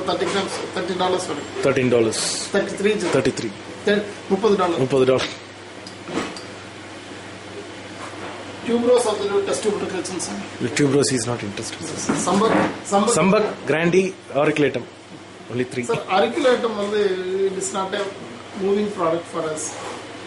about 30 grams, $30 for it. $13. 33. 33. $30. Tubros of the test tube calcium. The Tubros is not interested. Sambak, Grandi, Auriculatum. Only 3. Sir, Auriculatum it is not a moving product for us.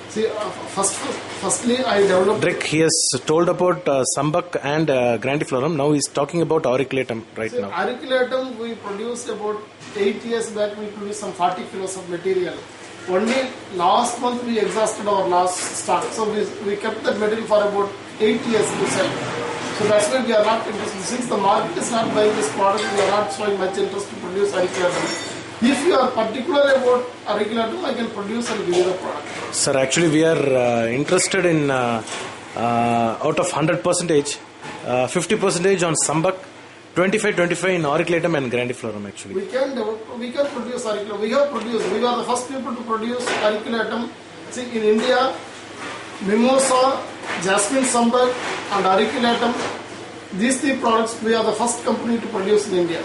See, firstly, I developed. Drake, he has told about Sambak and Grandiflorum. Now he's talking about Auriculatum now. Auriculatum, we produced about 8 years back. We produced some 40 kilos of material. Only last month we exhausted our last stock. So we kept that material for about 8 years to sell. So that's why we are not interested. Since the market is not buying this product, we are not showing much interest to produce Auriculatum. If you are particular about Auriculatum, I can produce and give you the product. Sir, actually we are interested in out of 100%, 50% on Sambak, 25 in Auriculatum and Grandiflorum actually. We can produce Auriculatum. We are the first people to produce Auriculatum. See, in India, Mimosa, Jasmine Sambak and Auriculatum, these 3 products, we are the first company to produce in India.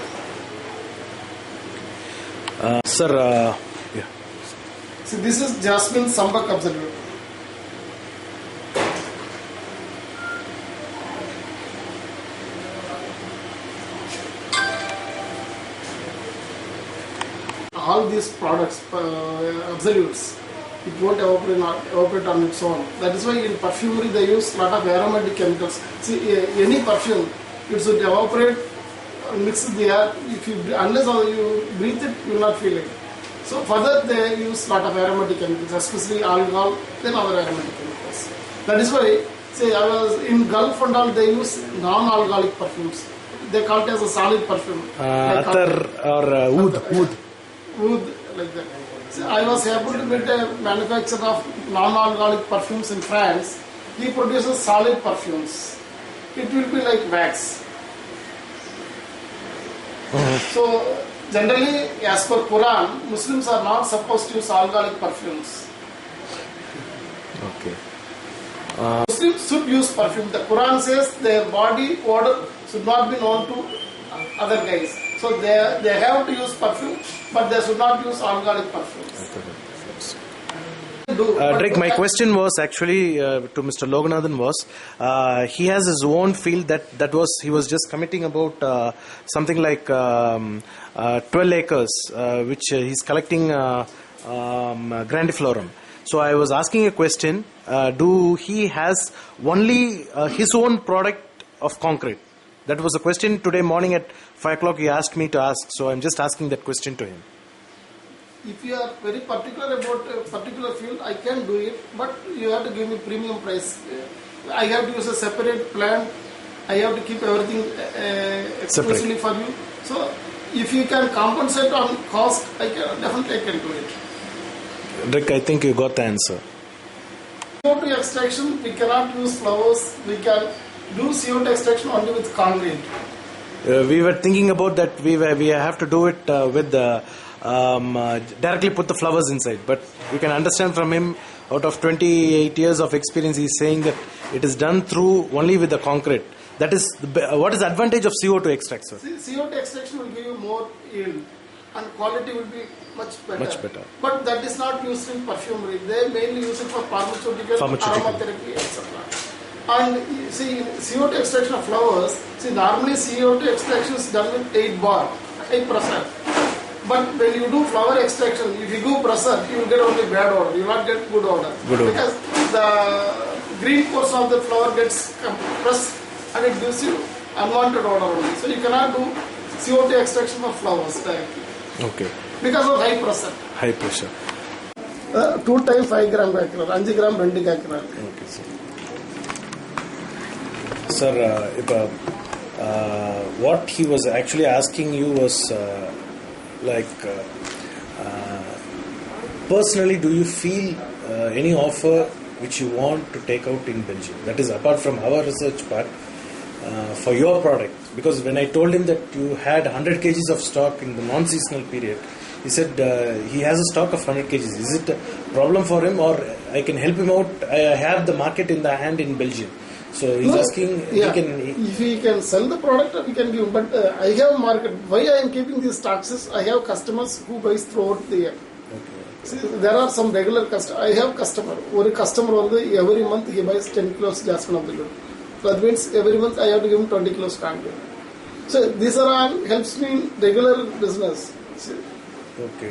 Sir, yeah. See, this is Jasmine Sambak Absolute. All these products, absolutes, it won't evaporate on its own. That is why in perfumery they use a lot of aromatic chemicals. See, any perfume, it should evaporate, mix with the air. Unless you breathe it, you will not feel it. So further they use a lot of aromatic chemicals, especially alcohol, then other aromatic chemicals. That is why, say, I was in Gulf and all, they use non-alcoholic perfumes. They call it as a solid perfume. Attar or oud, like that. So I was able to get a manufacturer of non-alcoholic perfumes in France. He produces solid perfumes. It will be like wax. So generally, as per Quran, Muslims are not supposed to use alcoholic perfumes. Okay. Muslims should use perfume. The Quran says their body odor should not be known to other guys. So they have to use perfume, but they should not use alcoholic perfumes. Drake, my question was actually to Mr. Loganathan was, he has his own field he was just committing about something like 12 acres, which he's collecting Grandiflorum. So I was asking a question, do he has only his own product of concrete? That was a question today morning at 5 o'clock he asked me to ask, so I'm just asking that question to him. If you are very particular about a particular field, I can do it, but you have to give me premium price. I have to use a separate plant. I have to keep everything exclusively for you. So, if you can compensate on cost, definitely I can do it. Rick, I think you got the answer. CO2 extraction, we cannot use flowers. We can do CO2 extraction only with concrete. We were thinking about that. We have to do it with the directly put the flowers inside, but you can understand from him, out of 28 years of experience, he is saying that it is done through only with the concrete. That is what is the advantage of CO2 extract, sir? CO2 extraction will give you more yield and quality will be much better. But that is not used in perfumery. They mainly use it for pharmaceutical. Aromatherapy, etc. And see, CO2 extraction of flowers, normally CO2 extraction is done with 8%. But when you do flower extraction, if you do pressure, you will get only bad odor. You will not get good odor. Because the green portion of the flower gets compressed and it gives you unwanted odor only. So you cannot do CO2 extraction of flowers directly. Okay. Because of high pressure. High pressure. 2 times 5 gram acre, 5 gram 20 acre. Okay, sir. Sir, what he was actually asking you was personally, do you feel any offer which you want to take out in Belgium? That is apart from our research part for your product. Because when I told him that you had 100 kgs of stock in the non-seasonal period, he said he has a stock of 100 kgs. Is it a problem for him, or I can help him out? I have the market in the hand in Belgium. So he's asking, if he can sell the product, we can give. But I have market. Why I am keeping these stocks is I have customers who buys throughout the year. Okay. See, there are some regular customers. I have customer. One customer every month he buys 10 kilos jasmine of the wood. So that means every month I have to give him 20 kilos candle. So these are all helps me in regular business. See. Okay.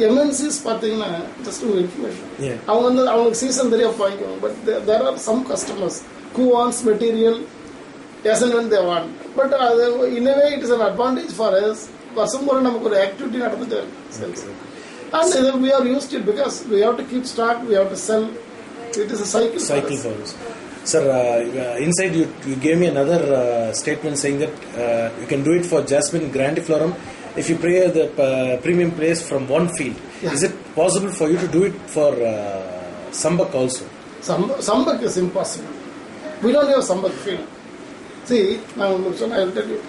MNCs பார்த்தீங்கன்னா just to information. Yeah. அவங்க season தெரியா வாங்கிக்குவாங்க. But there are some customers who wants material as and when they want. But in a way it is an advantage for us. வருஷம் பூரா நமக்கு ஒரு activity நடந்துட்டே இருக்கு. And we are used to it because we have to keep stock, we have to sell. It is a cycle for us. Sir, inside you gave me another statement saying that you can do it for jasmine grandiflorum if you pray the premium place from one field. Yeah. Is it possible for you to do it for Sambak also? Sambak is impossible. We don't have Sambak field. See, now I will tell you.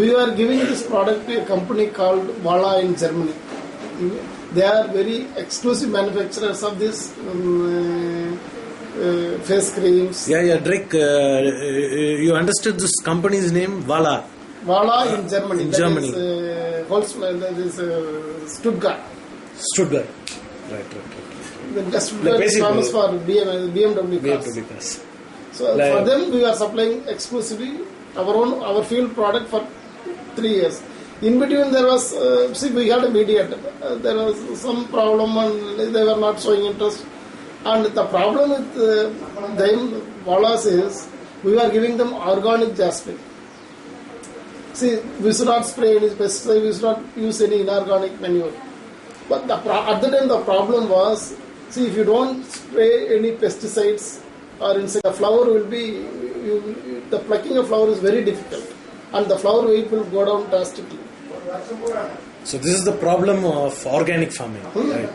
We are giving this product to a company called Vala in Germany. They are very exclusive manufacturers of this face creams. Yeah, Drake, you understood this company's name, Vala? Vala in Germany. Germany. That is Stuttgart. Right. The Stuttgart is famous for BMW cars. So for them we are supplying exclusively our field product for 3 years. In between there was we had a mediator. There was some problem and they were not showing interest. And the problem with them, Wallace, is we are giving them organic jasmine. See, we should not spray any pesticide, we should not use any inorganic manure. But at the time the problem was, see, if you don't spray any pesticides or insect, the flower will be, the plucking of flower is very difficult and the flower weight will go down drastically. So this is the problem of organic farming. Right?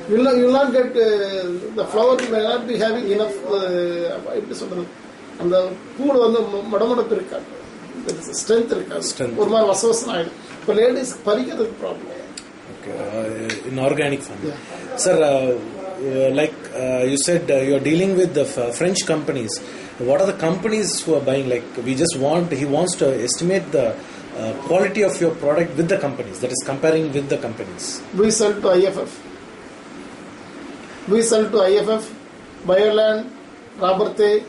You will not get, the flower may not be having enough, and the pool on the madamadapu irukadu. There is strength irukadu. Or more vasvasana aidum. For ladies parikadhu problem. Okay, in organic farming. Yeah. Sir, you said you are dealing with the French companies. What are the companies who are buying? Like he wants to estimate the quality of your product with the companies. That is comparing with the companies. We sell to IFF, Bioland, Robertet,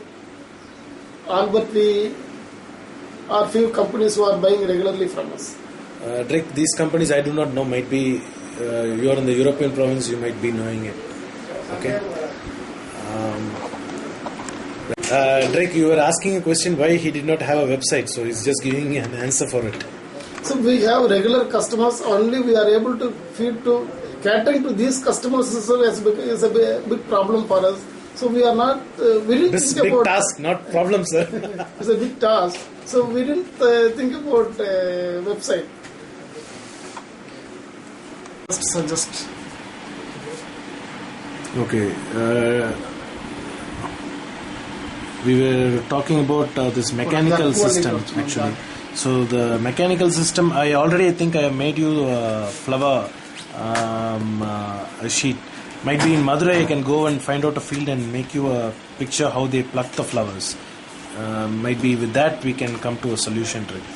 Albert Lee, are few companies who are buying regularly from us. Drake, these companies I do not know. Might be you are in the European province, you might be knowing it. Okay. Drake, you were asking a question why he did not have a website, so he's just giving me an answer for it. So we have regular customers. Only we are able to feed to catering to these customers is a big problem for us. So we are not. We didn't this think big about task, not problem, sir. It's a big task. So we didn't think about website. Just suggest. Okay. We were talking about this mechanical system actually. So the mechanical system, I think I have made you a flower a sheet. Might be in Madurai, I can go and find out a field and make you a picture how they pluck the flowers. Might be with that we can come to a solution, Drake.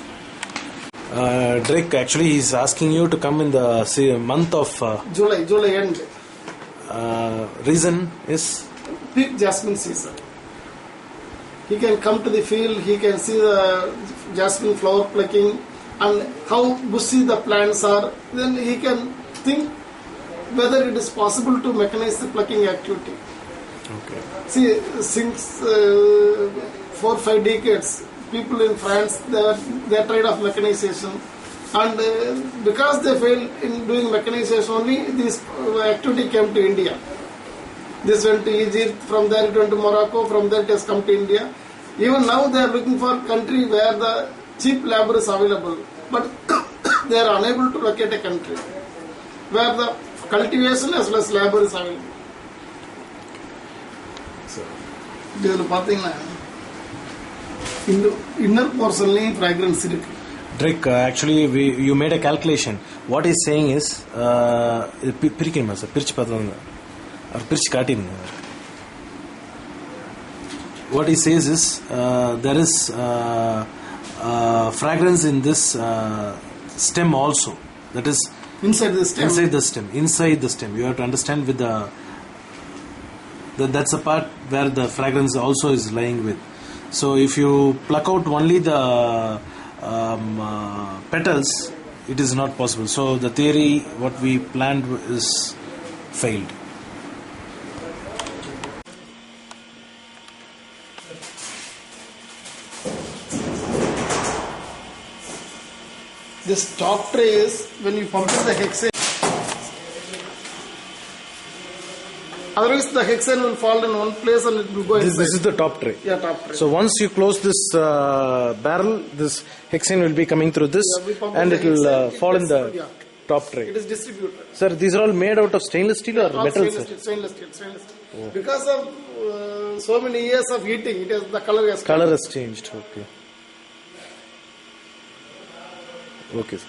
Drake, actually he's asking you to come in the month of July end. Reason is Peak jasmine season. He can come to the field, he can see the jasmine flower plucking and how bushy the plants are. Then he can think whether it is possible to mechanize the plucking activity. Okay. See, since 4-5 decades, people in France, they are tired of mechanization. And because they failed in doing mechanization only, this activity came to India. This went to Egypt, from there it went to Morocco, from there it has come to India. Even now they are looking for a country where the cheap labor is available. But they are unable to locate a country where the cultivation as well as labor is available. So, இதில் பார்த்தீங்கன்னா inner portion fragrance இருக்கு. Drake, actually you made a calculation. What he's saying is பிரிக்கணுமா sir? பிரிச்சு பார்த்தோங்க, அவர் பிரிச்சு காட்டிருங்க. what he says is there is fragrance in this stem also. That is inside the stem. Inside the stem. You have to understand with that's a part where the fragrance also is lying with. So if you pluck out only the petals, it is not possible. So the theory what we planned is failed. This top tray is when you pump in the hexane. Otherwise, the hexane will fall in one place and it will go inside. This is the top tray. Yeah, top tray. So once you close this barrel, this hexane will be coming through this, and it will fall in the top tray. It is distributed. Sir, these are all made out of stainless steel or metal, sir? Stainless steel. Oh. Because of so many years of heating, the color has Color has changed. Okay. Okay, sir.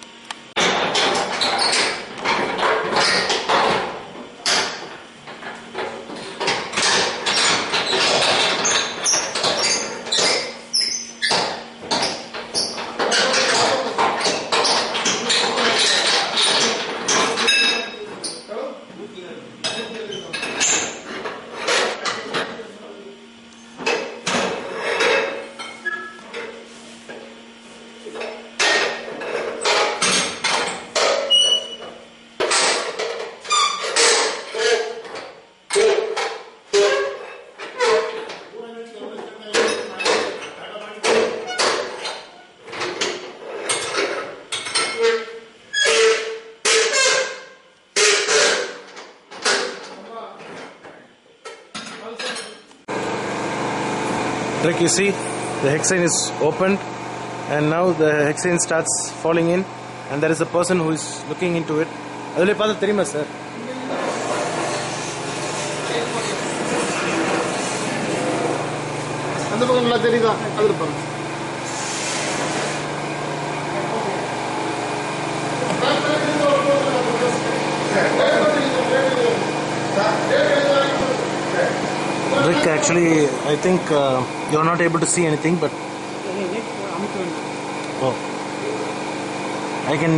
Like you see, the hexane is opened, and now the hexane starts falling in, and there is a person who is looking into it. Adule paatha theriyuma sir? அந்த பக்கம் நல்லா தெரியுதா? அதுல பாருங்க. Rick, actually, I think you're not able to see anything, but oh, I can.